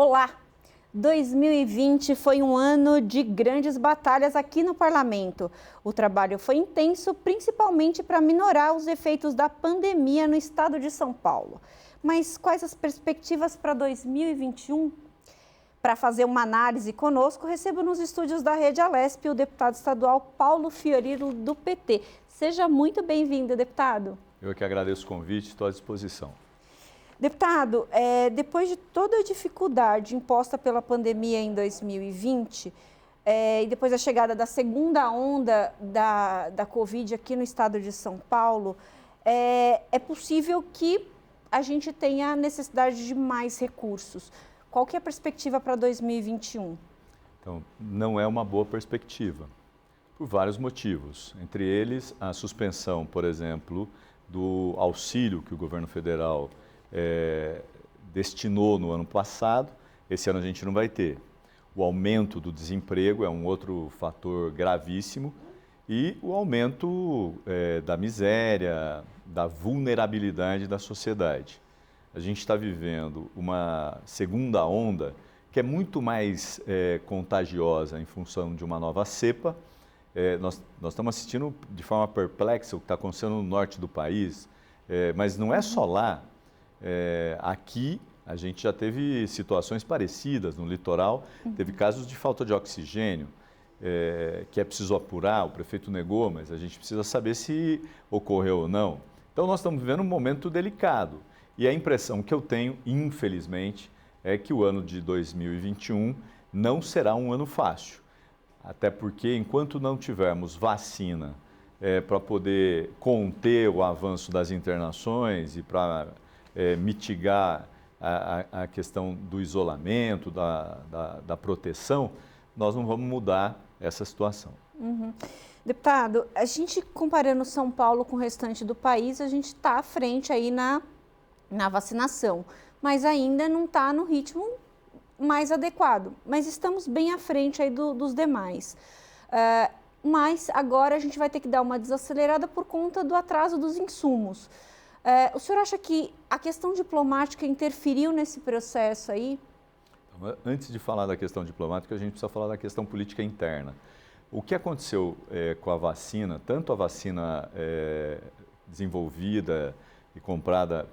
Olá! 2020 foi um ano de grandes batalhas aqui no Parlamento. O trabalho foi intenso, principalmente para minorar os efeitos da pandemia no estado de São Paulo. Mas quais as perspectivas para 2021? Para fazer uma análise conosco, recebo nos estúdios da Rede Alesp o deputado estadual Paulo Fiorilo, do PT. Seja muito bem-vindo, deputado. Eu que agradeço o convite, estou à disposição. Deputado, depois de toda a dificuldade imposta pela pandemia em 2020, e depois da chegada da segunda onda da Covid aqui no estado de São Paulo, é possível que a gente tenha necessidade de mais recursos. Qual que é a perspectiva para 2021? Então, não é uma boa perspectiva, por vários motivos. Entre eles, a suspensão, por exemplo, do auxílio que o governo federal destinou no ano passado. Esse ano a gente não vai ter. O aumento do desemprego é um outro fator gravíssimo e o aumento da miséria, da vulnerabilidade da sociedade. A gente está vivendo uma segunda onda que é muito mais contagiosa em função de uma nova cepa. Nós estamos assistindo de forma perplexa o que está acontecendo no norte do país, mas não é só lá. Aqui a gente já teve situações parecidas no litoral, teve casos de falta de oxigênio, que é preciso apurar, o prefeito negou, mas a gente precisa saber se ocorreu ou não. Então nós estamos vivendo um momento delicado e a impressão que eu tenho, infelizmente, é que o ano de 2021 não será um ano fácil, até porque enquanto não tivermos vacina para poder conter o avanço das internações e para mitigar a questão do isolamento, da proteção, nós não vamos mudar essa situação. Deputado, a gente comparando São Paulo com o restante do país, a gente está à frente aí na vacinação, mas ainda não está no ritmo mais adequado, mas estamos bem à frente aí dos demais. Mas agora a gente vai ter que dar uma desacelerada por conta do atraso dos insumos. O senhor acha que a questão diplomática interferiu nesse processo aí? Antes de falar da questão diplomática, a gente precisa falar da questão política interna. O que aconteceu com a vacina, tanto a vacina desenvolvida e comprada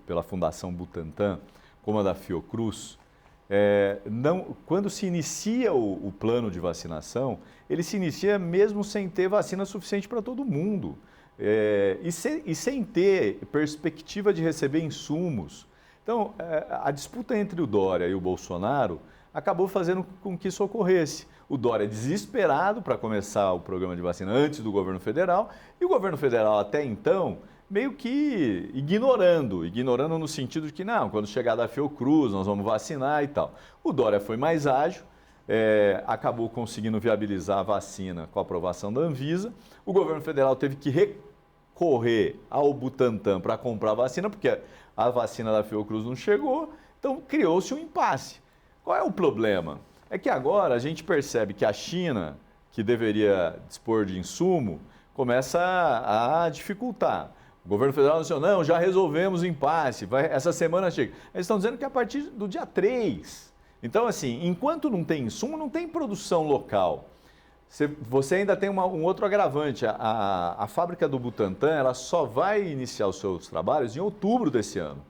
pela Fundação Butantan, como a da Fiocruz, quando se inicia o plano de vacinação, ele se inicia mesmo sem ter vacina suficiente para todo mundo. E sem ter perspectiva de receber insumos. Então, a disputa entre o Dória e o Bolsonaro acabou fazendo com que isso ocorresse. O Dória desesperado para começar o programa de vacina antes do governo federal, e o governo federal até então meio que ignorando no sentido de que não, quando chegar da Fiocruz nós vamos vacinar e tal. O Dória foi mais ágil, acabou conseguindo viabilizar a vacina com a aprovação da Anvisa. O governo federal teve que recorrer ao Butantan para comprar a vacina, porque a vacina da Fiocruz não chegou, então criou-se um impasse. Qual é o problema? É que agora a gente percebe que a China, que deveria dispor de insumo, começa a dificultar. O governo federal disse, não, já resolvemos o impasse, essa semana chega. Eles estão dizendo que é a partir do dia 3. Então, assim, enquanto não tem insumo, não tem produção local. Você ainda tem um outro agravante. A fábrica do Butantan ela só vai iniciar os seus trabalhos em outubro desse ano.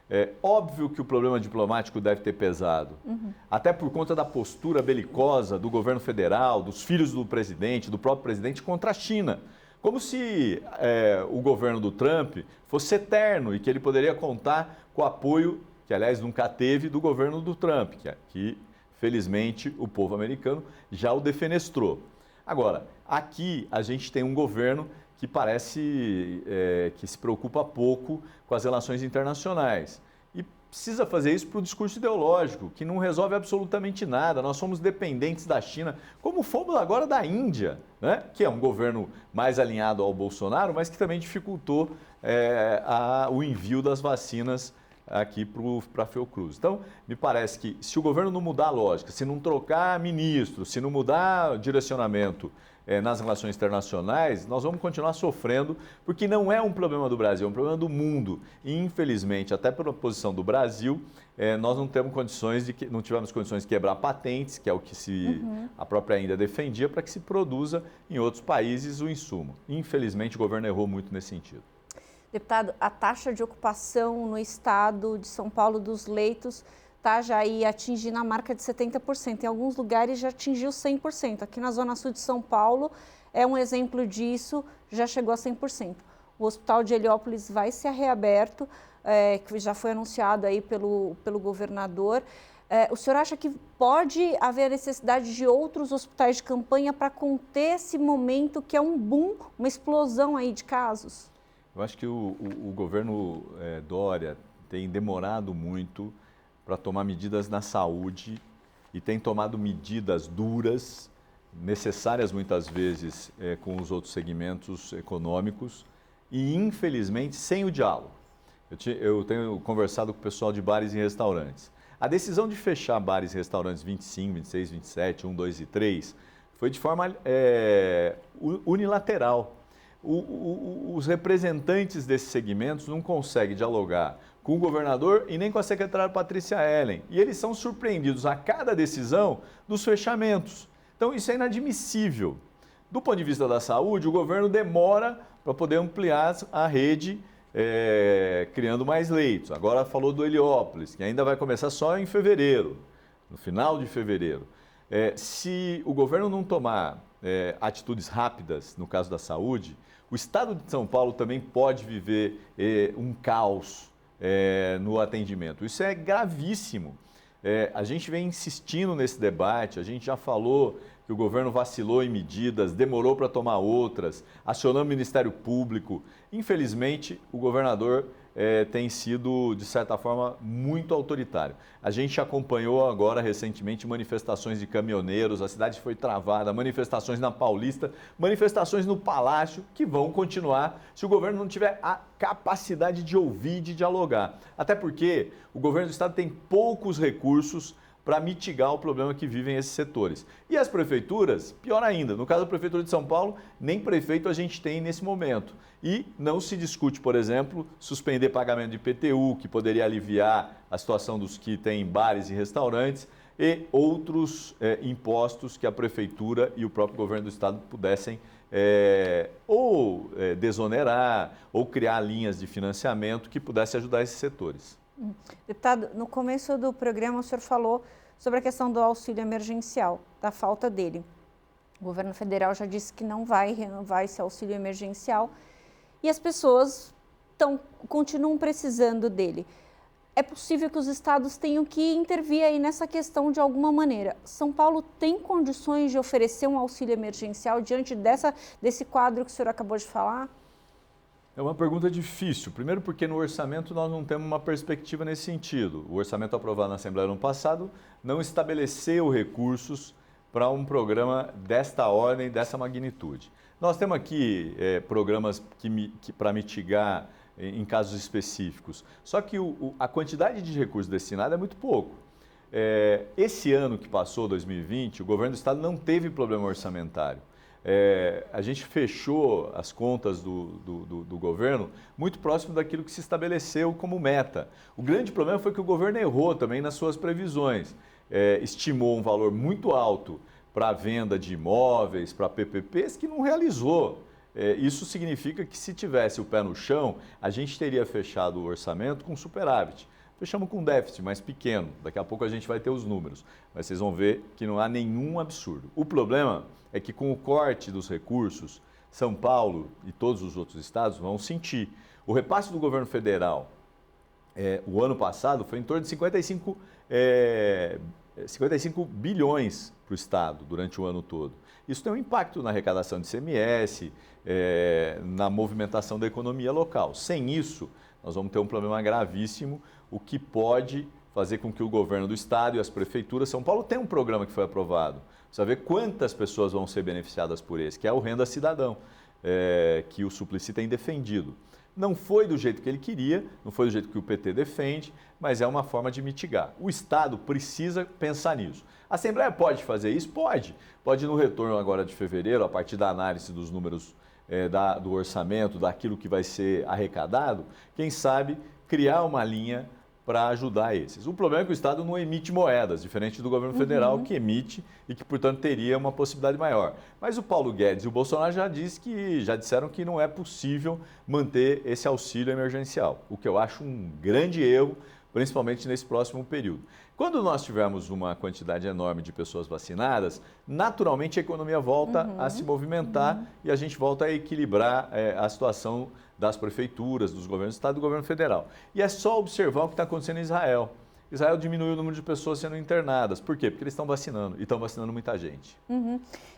É óbvio que o problema diplomático deve ter pesado, até por conta da postura belicosa do governo federal, dos filhos do presidente, do próprio presidente contra a China. Como se o governo do Trump fosse eterno e que ele poderia contar com o apoio, que aliás nunca teve, do governo do Trump, que felizmente o povo americano já o defenestrou. Agora, aqui a gente tem um governo que parece que se preocupa pouco com as relações internacionais. E precisa fazer isso para o discurso ideológico, que não resolve absolutamente nada. Nós somos dependentes da China, como fomos agora da Índia, né? Que é um governo mais alinhado ao Bolsonaro, mas que também dificultou o envio das vacinas aqui para a Fiocruz. Então, me parece que se o governo não mudar a lógica, se não trocar ministro, se não mudar direcionamento nas relações internacionais, nós vamos continuar sofrendo, porque não é um problema do Brasil, é um problema do mundo. E, infelizmente, até pela posição do Brasil, nós não tivemos condições de quebrar patentes, que é o que a própria Índia defendia, para que se produza em outros países o insumo. Infelizmente, o governo errou muito nesse sentido. Deputado, a taxa de ocupação no estado de São Paulo dos leitos está já aí atingindo a marca de 70%. Em alguns lugares já atingiu 100%. Aqui na Zona Sul de São Paulo é um exemplo disso, já chegou a 100%. O Hospital de Heliópolis vai ser reaberto, que já foi anunciado aí pelo governador. O senhor acha que pode haver necessidade de outros hospitais de campanha para conter esse momento que é um boom, uma explosão aí de casos? Eu acho que o governo Dória tem demorado muito para tomar medidas na saúde e tem tomado medidas duras, necessárias muitas vezes com os outros segmentos econômicos e, infelizmente, sem o diálogo. Eu tenho conversado com o pessoal de bares e restaurantes. A decisão de fechar bares e restaurantes 25, 26, 27, 1, 2 e 3 foi de forma unilateral. Os representantes desses segmentos não conseguem dialogar com o governador e nem com a secretária Patrícia Ellen. E eles são surpreendidos a cada decisão dos fechamentos. Então, isso é inadmissível. Do ponto de vista da saúde, o governo demora para poder ampliar a rede, criando mais leitos. Agora falou do Heliópolis, que ainda vai começar só em fevereiro, no final de fevereiro. Se o governo não tomar atitudes rápidas no caso da saúde, o estado de São Paulo também pode viver um caos no atendimento. Isso é gravíssimo. A gente vem insistindo nesse debate, a gente já falou que o governo vacilou em medidas, demorou para tomar outras, acionou o Ministério Público. Infelizmente, o governador tem sido, de certa forma, muito autoritário. A gente acompanhou agora, recentemente, manifestações de caminhoneiros, a cidade foi travada, manifestações na Paulista, manifestações no Palácio, que vão continuar se o governo não tiver a capacidade de ouvir e de dialogar. Até porque o governo do estado tem poucos recursos para mitigar o problema que vivem esses setores. E as prefeituras, pior ainda, no caso da Prefeitura de São Paulo, nem prefeito a gente tem nesse momento. E não se discute, por exemplo, suspender pagamento de IPTU, que poderia aliviar a situação dos que têm bares e restaurantes, e outros impostos que a Prefeitura e o próprio governo do estado pudessem desonerar ou criar linhas de financiamento que pudessem ajudar esses setores. Deputado, no começo do programa o senhor falou sobre a questão do auxílio emergencial, da falta dele. O governo federal já disse que não vai renovar esse auxílio emergencial e as pessoas continuam precisando dele. É possível que os estados tenham que intervir aí nessa questão de alguma maneira. São Paulo tem condições de oferecer um auxílio emergencial diante desse quadro que o senhor acabou de falar? É uma pergunta difícil. Primeiro porque no orçamento nós não temos uma perspectiva nesse sentido. O orçamento aprovado na Assembleia no ano passado não estabeleceu recursos para um programa desta ordem, dessa magnitude. Nós temos aqui programas para mitigar em casos específicos. Só que a quantidade de recursos destinados é muito pouco. Esse ano que passou, 2020, o governo do estado não teve problema orçamentário. A gente fechou as contas do governo muito próximo daquilo que se estabeleceu como meta. O grande problema foi que o governo errou também nas suas previsões. Estimou um valor muito alto para a venda de imóveis, para PPPs, que não realizou. Isso significa que se tivesse o pé no chão, a gente teria fechado o orçamento com superávit. Fechamos com déficit mais pequeno, daqui a pouco a gente vai ter os números, mas vocês vão ver que não há nenhum absurdo. O problema é que com o corte dos recursos, São Paulo e todos os outros estados vão sentir. O repasse do governo federal, o ano passado, foi em torno de 55 bilhões para o estado durante o ano todo. Isso tem um impacto na arrecadação de ICMS, na movimentação da economia local. Sem isso, nós vamos ter um problema gravíssimo, o que pode fazer com que o governo do estado e as prefeituras... São Paulo tem um programa que foi aprovado. Você vai ver quantas pessoas vão ser beneficiadas por esse, que é o Renda Cidadão, que o Suplicy tem defendido. Não foi do jeito que ele queria, não foi do jeito que o PT defende, mas é uma forma de mitigar. O Estado precisa pensar nisso. A Assembleia pode fazer isso? Pode. Pode no retorno agora de fevereiro, a partir da análise dos números do orçamento, daquilo que vai ser arrecadado, quem sabe criar uma linha para ajudar esses. O problema é que o Estado não emite moedas, diferente do governo federal, que emite e que, portanto, teria uma possibilidade maior. Mas o Paulo Guedes e o Bolsonaro já disseram que não é possível manter esse auxílio emergencial, o que eu acho um grande erro, principalmente nesse próximo período. Quando nós tivermos uma quantidade enorme de pessoas vacinadas, naturalmente a economia volta a se movimentar e a gente volta a equilibrar a situação das prefeituras, dos governos do Estado e do governo federal. E é só observar o que está acontecendo em Israel. Israel diminuiu o número de pessoas sendo internadas. Por quê? Porque eles estão vacinando e estão vacinando muita gente.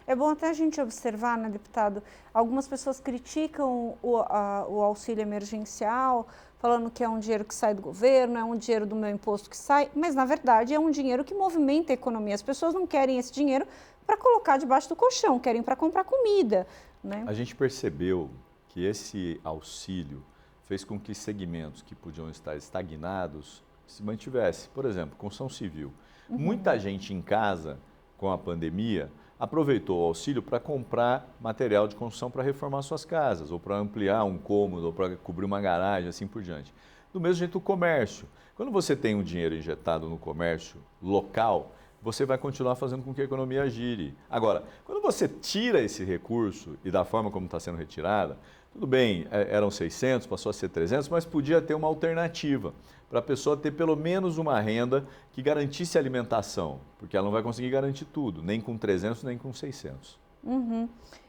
É bom até a gente observar, né, deputado, algumas pessoas criticam o auxílio emergencial, falando que é um dinheiro que sai do governo, é um dinheiro do meu imposto que sai, mas na verdade é um dinheiro que movimenta a economia. As pessoas não querem esse dinheiro para colocar debaixo do colchão, querem para comprar comida, né? A gente percebeu que esse auxílio fez com que segmentos que podiam estar estagnados se mantivessem. Por exemplo, construção civil. Muita gente em casa, com a pandemia, aproveitou o auxílio para comprar material de construção para reformar suas casas, ou para ampliar um cômodo, ou para cobrir uma garagem, assim por diante. Do mesmo jeito o comércio. Quando você tem um dinheiro injetado no comércio local, você vai continuar fazendo com que a economia gire. Agora, quando você tira esse recurso e da forma como está sendo retirada, tudo bem, eram 600, passou a ser 300, mas podia ter uma alternativa para a pessoa ter pelo menos uma renda que garantisse a alimentação, porque ela não vai conseguir garantir tudo, nem com 300, nem com 600.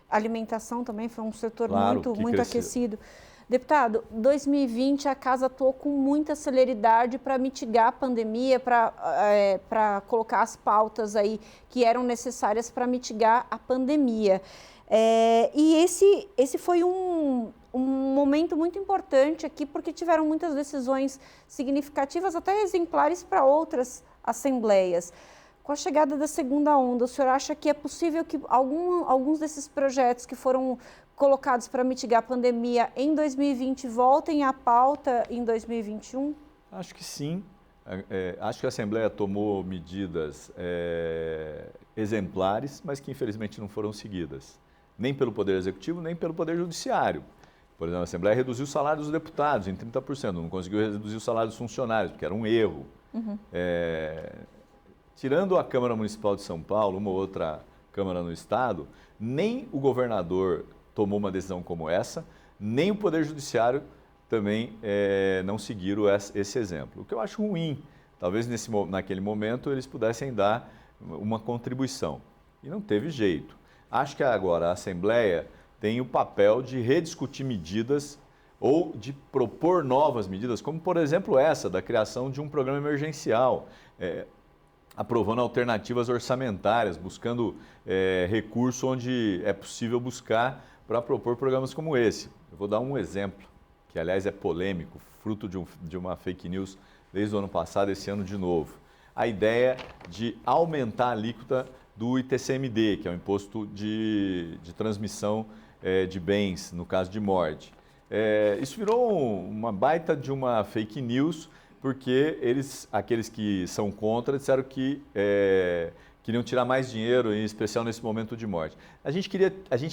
A alimentação também foi um setor Claro, muito aquecido. Deputado, 2020 a casa atuou com muita celeridade para mitigar a pandemia, para colocar as pautas aí que eram necessárias para mitigar a pandemia. E esse foi um momento muito importante aqui, porque tiveram muitas decisões significativas, até exemplares para outras assembleias. Com a chegada da segunda onda, o senhor acha que é possível que alguns desses projetos que foram colocados para mitigar a pandemia em 2020 voltem à pauta em 2021? Acho que sim. Acho que a Assembleia tomou medidas exemplares, mas que infelizmente não foram seguidas, nem pelo Poder Executivo, nem pelo Poder Judiciário. Por exemplo, a Assembleia reduziu o salário dos deputados em 30%, não conseguiu reduzir o salário dos funcionários, porque era um erro. Tirando a Câmara Municipal de São Paulo, uma ou outra Câmara no Estado, nem o governador tomou uma decisão como essa, nem o Poder Judiciário também não seguiram esse exemplo. O que eu acho ruim, talvez naquele momento eles pudessem dar uma contribuição. E não teve jeito. Acho que agora a Assembleia tem o papel de rediscutir medidas ou de propor novas medidas, como por exemplo essa, da criação de um programa emergencial, aprovando alternativas orçamentárias, buscando recurso onde é possível buscar para propor programas como esse. Eu vou dar um exemplo, que aliás é polêmico, fruto de uma fake news desde o ano passado, esse ano de novo. A ideia de aumentar a alíquota do ITCMD, que é o Imposto de Transmissão de Bens, no caso de morte. Isso virou uma baita de uma fake news, porque aqueles que são contra, disseram que queriam tirar mais dinheiro, em especial nesse momento de morte. A gente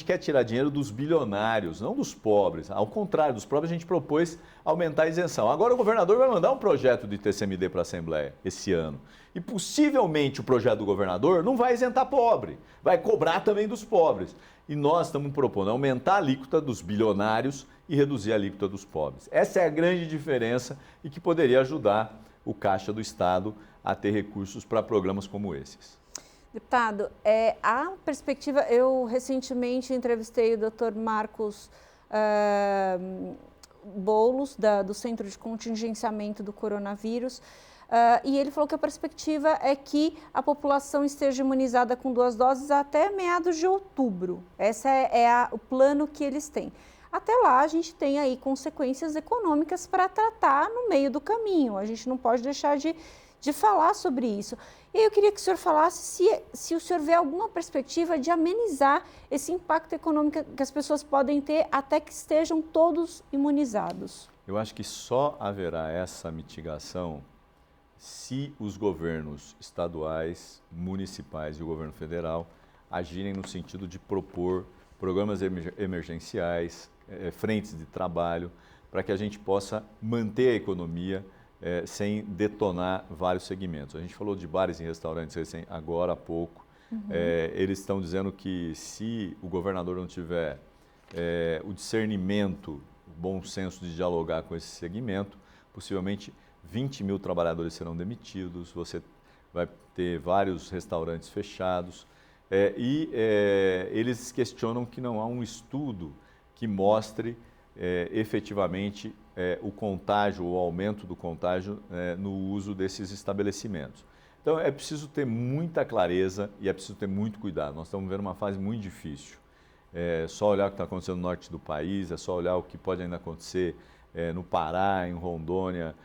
quer tirar dinheiro dos bilionários, não dos pobres. Ao contrário, dos pobres a gente propôs aumentar a isenção. Agora o governador vai mandar um projeto de ITCMD para a Assembleia esse ano. E possivelmente o projeto do governador não vai isentar pobre, vai cobrar também dos pobres. E nós estamos propondo aumentar a alíquota dos bilionários e reduzir a alíquota dos pobres. Essa é a grande diferença e que poderia ajudar o Caixa do Estado a ter recursos para programas como esses. Deputado, a perspectiva, eu recentemente entrevistei o Dr. Marcos Boulos, do Centro de Contingenciamento do Coronavírus, e ele falou que a perspectiva é que a população esteja imunizada com 2 doses até meados de outubro. Esse é o plano que eles têm. Até lá, a gente tem aí consequências econômicas para tratar no meio do caminho. A gente não pode deixar de de falar sobre isso. E eu queria que o senhor falasse se o senhor vê alguma perspectiva de amenizar esse impacto econômico que as pessoas podem ter até que estejam todos imunizados. Eu acho que só haverá essa mitigação se os governos estaduais, municipais e o governo federal agirem no sentido de propor programas emergenciais, frentes de trabalho, para que a gente possa manter a economia sem detonar vários segmentos. A gente falou de bares e restaurantes agora há pouco. Eles estão dizendo que se o governador não tiver o discernimento, o bom senso de dialogar com esse segmento, possivelmente 20 mil trabalhadores serão demitidos, você vai ter vários restaurantes fechados. Eles questionam que não há um estudo que mostre efetivamente o contágio, o aumento do contágio no uso desses estabelecimentos. Então é preciso ter muita clareza e é preciso ter muito cuidado. Nós estamos vivendo uma fase muito difícil. É só olhar o que está acontecendo no norte do país, é só olhar o que pode ainda acontecer no Pará, em Rondônia.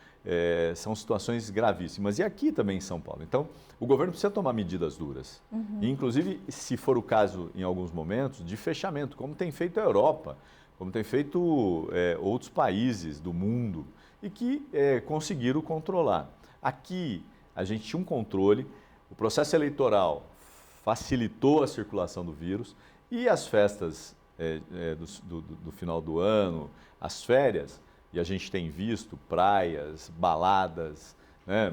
São situações gravíssimas. E aqui também em São Paulo. Então, o governo precisa tomar medidas duras. E, inclusive, se for o caso, em alguns momentos, de fechamento, como tem feito a Europa, como tem feito outros países do mundo, e que conseguiram controlar. Aqui, a gente tinha um controle, o processo eleitoral facilitou a circulação do vírus e as festas do final do ano, as férias, e a gente tem visto praias, baladas, né,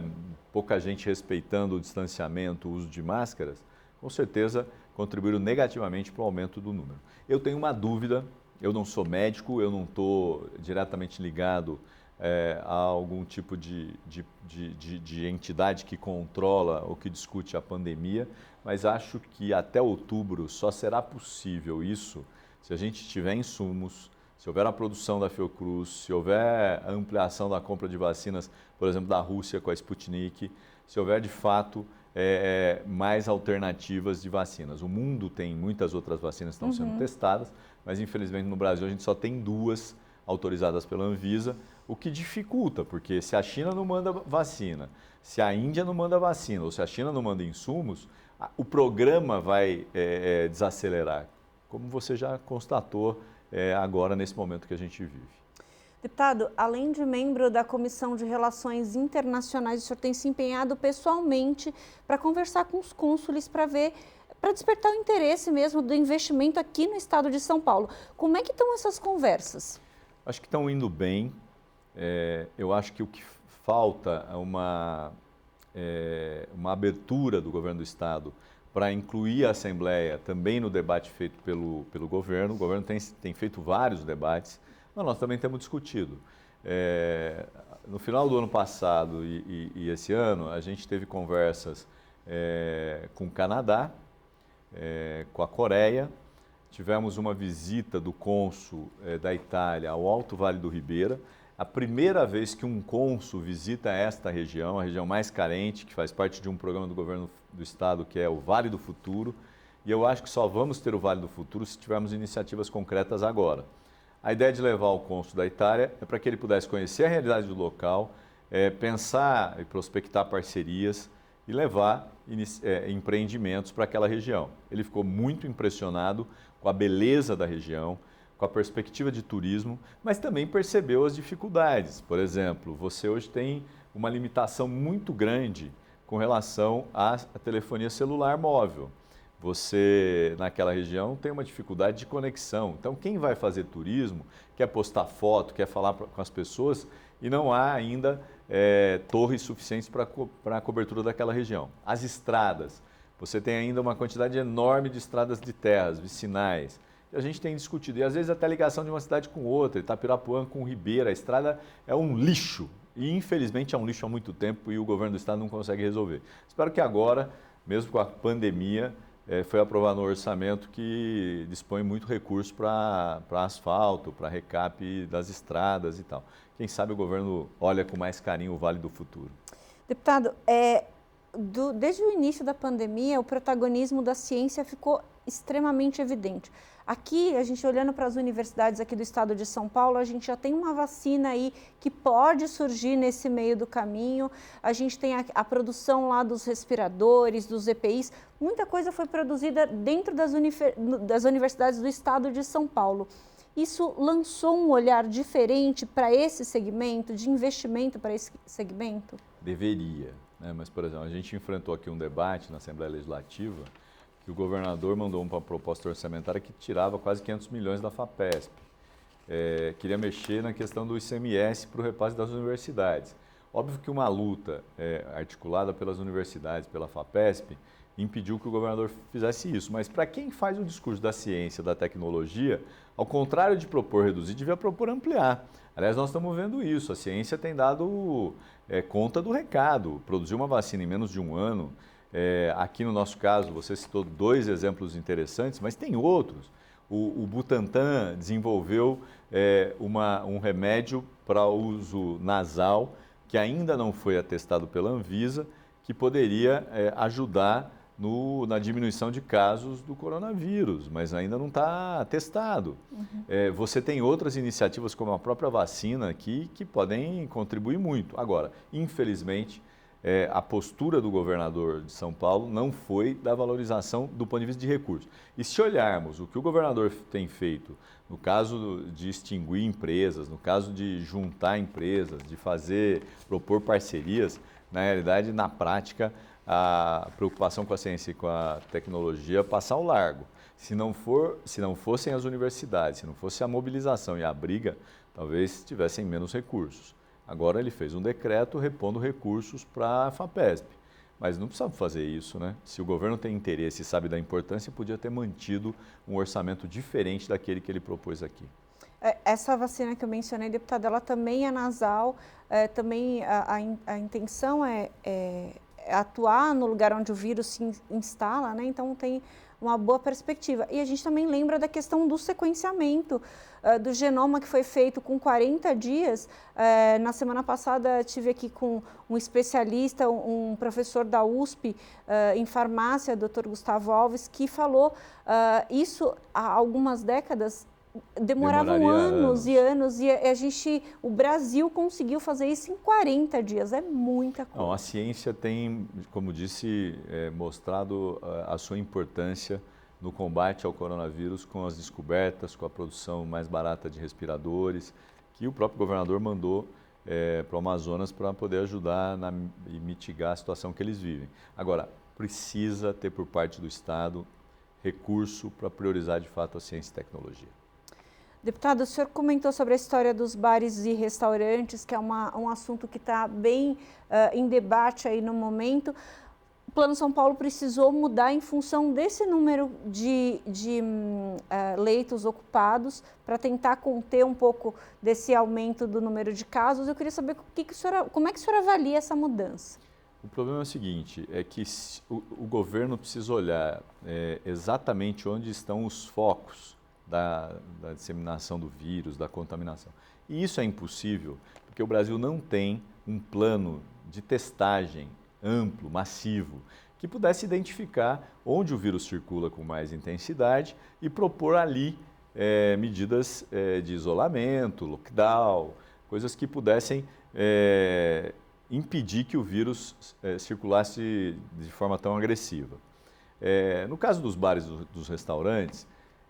pouca gente respeitando o distanciamento, o uso de máscaras, com certeza contribuíram negativamente para o aumento do número. Eu tenho uma dúvida, eu não sou médico, eu não estou diretamente ligado a algum tipo de entidade que controla ou que discute a pandemia, mas acho que até outubro só será possível isso se a gente tiver insumos, se houver a produção da Fiocruz, se houver a ampliação da compra de vacinas, por exemplo, da Rússia com a Sputnik, se houver de fato mais alternativas de vacinas. O mundo tem muitas outras vacinas que estão sendo testadas, mas infelizmente no Brasil a gente só tem 2 autorizadas pela Anvisa, o que dificulta, porque se a China não manda vacina, se a Índia não manda vacina, ou se a China não manda insumos, o programa vai desacelerar, como você já constatou agora nesse momento que a gente vive. Deputado, além de membro da Comissão de Relações Internacionais, o senhor tem se empenhado pessoalmente para conversar com os cônsules para despertar o interesse mesmo do investimento aqui no estado de São Paulo. Como é que estão essas conversas? Acho que estão indo bem. Eu acho que o que falta é uma abertura do governo do estado para incluir a Assembleia também no debate feito pelo governo. O governo tem feito vários debates, mas nós também temos discutido. No final do ano passado e esse ano, a gente teve conversas com o Canadá, com a Coreia, tivemos uma visita do cônsul da Itália ao Alto Vale do Ribeira, a primeira vez que um cônsul visita esta região, a região mais carente, que faz parte de um programa do governo do estado, que é o Vale do Futuro, e eu acho que só vamos ter o Vale do Futuro se tivermos iniciativas concretas agora. A ideia de levar o cônsul da Itália é para que ele pudesse conhecer a realidade do local, pensar e prospectar parcerias e levar empreendimentos para aquela região. Ele ficou muito impressionado com a beleza da região, com a perspectiva de turismo, mas também percebeu as dificuldades. Por exemplo, você hoje tem uma limitação muito grande com relação à telefonia celular móvel. Você, naquela região, tem uma dificuldade de conexão. Então, quem vai fazer turismo, quer postar foto, quer falar com as pessoas, e não há ainda torres suficientes para a cobertura daquela região. As estradas, você tem ainda uma quantidade enorme de estradas de terras, vicinais. A gente tem discutido, e às vezes até a ligação de uma cidade com outra, Itapirapuã com Ribeira, a estrada é um lixo, e infelizmente é um lixo há muito tempo e o governo do estado não consegue resolver. Espero que agora, mesmo com a pandemia, foi aprovado um orçamento que dispõe muito recurso para asfalto, para recap das estradas e tal. Quem sabe o governo olha com mais carinho o Vale do Futuro. Deputado, desde o início da pandemia, o protagonismo da ciência ficou extremamente evidente. Aqui, a gente olhando para as universidades aqui do estado de São Paulo, a gente já tem uma vacina aí que pode surgir nesse meio do caminho. A gente tem a produção lá dos respiradores, dos EPIs. Muita coisa foi produzida dentro das universidades do estado de São Paulo. Isso lançou um olhar diferente para esse segmento, de investimento para esse segmento? Deveria, né? Mas, por exemplo, a gente enfrentou aqui um debate na Assembleia Legislativa que o governador mandou uma proposta orçamentária que tirava quase 500 milhões da FAPESP. Queria mexer na questão do ICMS para o repasse das universidades. Óbvio que uma luta articulada pelas universidades, pela FAPESP, impediu que o governador fizesse isso. Mas para quem faz o discurso da ciência, da tecnologia, ao contrário de propor reduzir, devia propor ampliar. Aliás, nós estamos vendo isso. A ciência tem dado conta do recado. Produzir uma vacina em menos de um ano. Aqui no nosso caso, você citou 2 exemplos interessantes, mas tem outros. O Butantan desenvolveu um remédio para uso nasal que ainda não foi atestado pela Anvisa, que poderia ajudar na diminuição de casos do coronavírus, mas ainda não está testado. Uhum. Você tem outras iniciativas, como a própria vacina aqui, que podem contribuir muito. Agora, infelizmente, a postura do governador de São Paulo não foi da valorização do ponto de vista de recursos. E se olharmos o que o governador tem feito, no caso de extinguir empresas, no caso de juntar empresas, de propor parcerias, na realidade, na prática, a preocupação com a ciência e com a tecnologia passa ao largo. Se não fossem as universidades, se não fosse a mobilização e a briga, talvez tivessem menos recursos. Agora ele fez um decreto repondo recursos para a FAPESP. Mas não precisava fazer isso, né? Se o governo tem interesse e sabe da importância, podia ter mantido um orçamento diferente daquele que ele propôs aqui. Essa vacina que eu mencionei, deputada, ela também é nasal, também a intenção é atuar no lugar onde o vírus se instala, né? Então tem uma boa perspectiva. E a gente também lembra da questão do sequenciamento do genoma que foi feito com 40 dias. Na semana passada tive aqui com um especialista, um professor da USP em farmácia, Dr. Gustavo Alves, que falou isso há algumas décadas demoravam anos e anos, e o Brasil conseguiu fazer isso em 40 dias, é muita coisa. Não, a ciência tem, como disse, mostrado a sua importância no combate ao coronavírus com as descobertas, com a produção mais barata de respiradores, que o próprio governador mandou para o Amazonas para poder ajudar e mitigar a situação que eles vivem. Agora, precisa ter por parte do Estado recurso para priorizar de fato a ciência e tecnologia. Deputado, o senhor comentou sobre a história dos bares e restaurantes, que é um assunto que está bem em debate aí no momento. O Plano São Paulo precisou mudar em função desse número de leitos ocupados para tentar conter um pouco desse aumento do número de casos. Eu queria saber como é que o senhor avalia essa mudança? O problema é o seguinte, é que o governo precisa olhar exatamente onde estão os focos da disseminação do vírus, da contaminação. E isso é impossível, porque o Brasil não tem um plano de testagem amplo, massivo, que pudesse identificar onde o vírus circula com mais intensidade e propor ali medidas de isolamento, lockdown, coisas que pudessem impedir que o vírus circulasse de forma tão agressiva. No caso dos bares e dos restaurantes,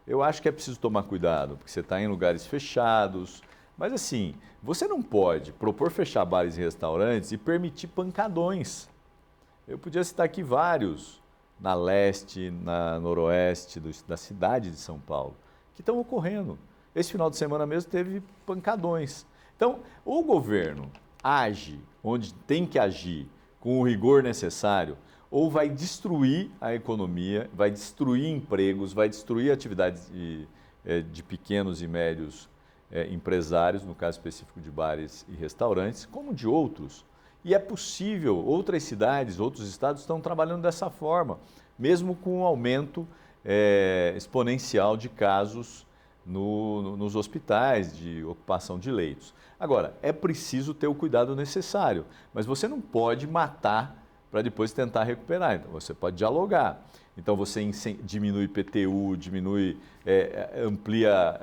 eu acho que é preciso tomar cuidado, porque você está em lugares fechados. Mas assim, você não pode propor fechar bares e restaurantes e permitir pancadões. Eu podia citar aqui vários, na leste, na noroeste da cidade de São Paulo, que estão ocorrendo. Esse final de semana mesmo teve pancadões. Então, o governo age onde tem que agir com o rigor necessário, ou vai destruir a economia, vai destruir empregos, vai destruir atividades de pequenos e médios empresários, no caso específico de bares e restaurantes, como de outros. E é possível, outras cidades, outros estados estão trabalhando dessa forma, mesmo com um aumento exponencial de casos nos hospitais, de ocupação de leitos. Agora, é preciso ter o cuidado necessário, mas você não pode matar para depois tentar recuperar. Então, você pode dialogar. Então, você diminui IPTU, amplia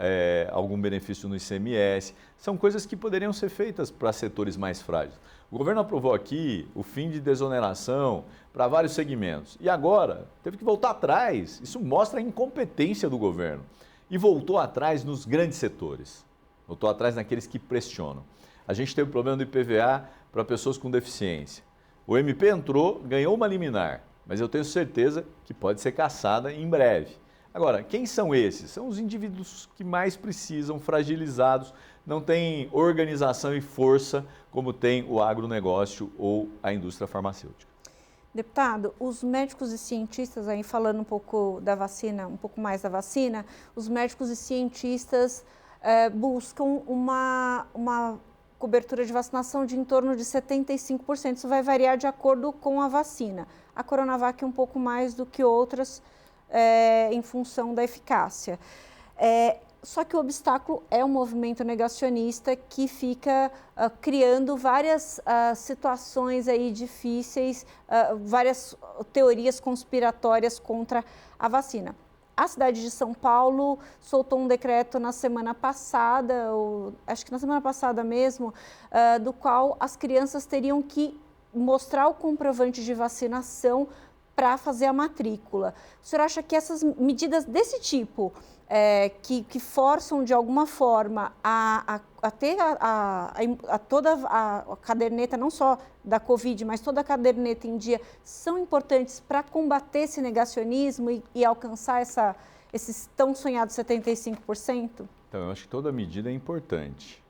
algum benefício no ICMS. São coisas que poderiam ser feitas para setores mais frágeis. O governo aprovou aqui o fim de desoneração para vários segmentos. E agora, teve que voltar atrás. Isso mostra a incompetência do governo. E voltou atrás nos grandes setores. Voltou atrás naqueles que pressionam. A gente teve o problema do IPVA para pessoas com deficiência. O MP entrou, ganhou uma liminar, mas eu tenho certeza que pode ser cassada em breve. Agora, quem são esses? São os indivíduos que mais precisam, fragilizados, não têm organização e força como tem o agronegócio ou a indústria farmacêutica. Deputado, os médicos e cientistas, aí falando um pouco da vacina, um pouco mais da vacina, os médicos e cientistas buscam uma cobertura de vacinação de em torno de 75%. Isso vai variar de acordo com a vacina. A Coronavac um pouco mais do que outras em função da eficácia. Só que o obstáculo é o movimento negacionista que fica criando várias situações aí difíceis, várias teorias conspiratórias contra a vacina. A cidade de São Paulo soltou um decreto na semana passada, acho que na semana passada mesmo, do qual as crianças teriam que mostrar o comprovante de vacinação para fazer a matrícula. O senhor acha que essas medidas desse tipo, que forçam de alguma forma a ter toda a caderneta, não só da Covid, mas toda a caderneta em dia, são importantes para combater esse negacionismo e alcançar esses tão sonhados 75%? Então, eu acho que toda medida é importante.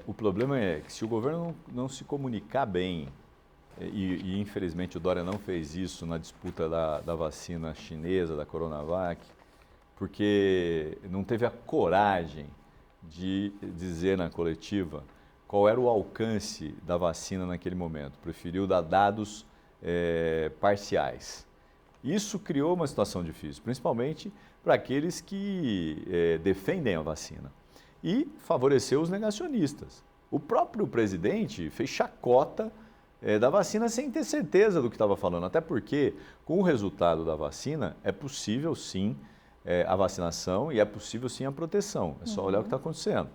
O problema é que se o governo não se comunicar bem, e infelizmente o Dória não fez isso na disputa da vacina chinesa, da Coronavac, porque não teve a coragem de dizer na coletiva qual era o alcance da vacina naquele momento. Preferiu dar dados parciais. Isso criou uma situação difícil, principalmente para aqueles que defendem a vacina. E favoreceu os negacionistas. O próprio presidente fez chacota da vacina sem ter certeza do que estava falando, até porque com o resultado da vacina é possível sim a vacinação e é possível sim a proteção, é só olhar o que está acontecendo.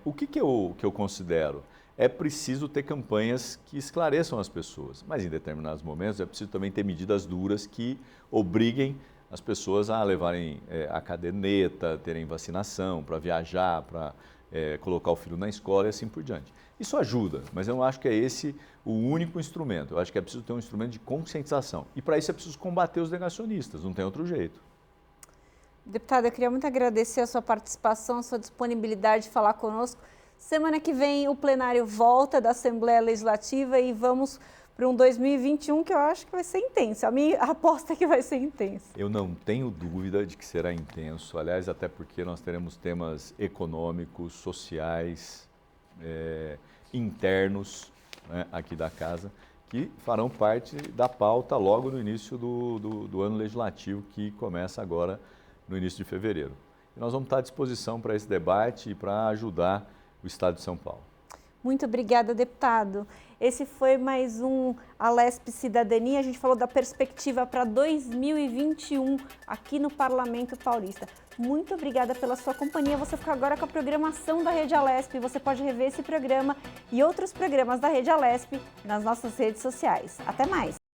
O que eu considero? É preciso ter campanhas que esclareçam as pessoas, mas em determinados momentos é preciso também ter medidas duras que obriguem as pessoas a levarem a caderneta, terem vacinação para viajar, para colocar o filho na escola e assim por diante. Isso ajuda, mas eu não acho que é esse o único instrumento. Eu acho que é preciso ter um instrumento de conscientização. E para isso é preciso combater os negacionistas, não tem outro jeito. Deputada, eu queria muito agradecer a sua participação, a sua disponibilidade de falar conosco. Semana que vem o plenário volta da Assembleia Legislativa e vamos para um 2021 que eu acho que vai ser intenso. A minha aposta é que vai ser intenso. Eu não tenho dúvida de que será intenso. Aliás, até porque nós teremos temas econômicos, sociais, internos, né, aqui da casa, que farão parte da pauta logo no início do ano legislativo, que começa agora no início de fevereiro. E nós vamos estar à disposição para esse debate e para ajudar o Estado de São Paulo. Muito obrigada, deputado. Esse foi mais um Alesp Cidadania. A gente falou da perspectiva para 2021 aqui no Parlamento Paulista. Muito obrigada pela sua companhia. Você fica agora com a programação da Rede Alesp. Você pode rever esse programa e outros programas da Rede Alesp nas nossas redes sociais. Até mais!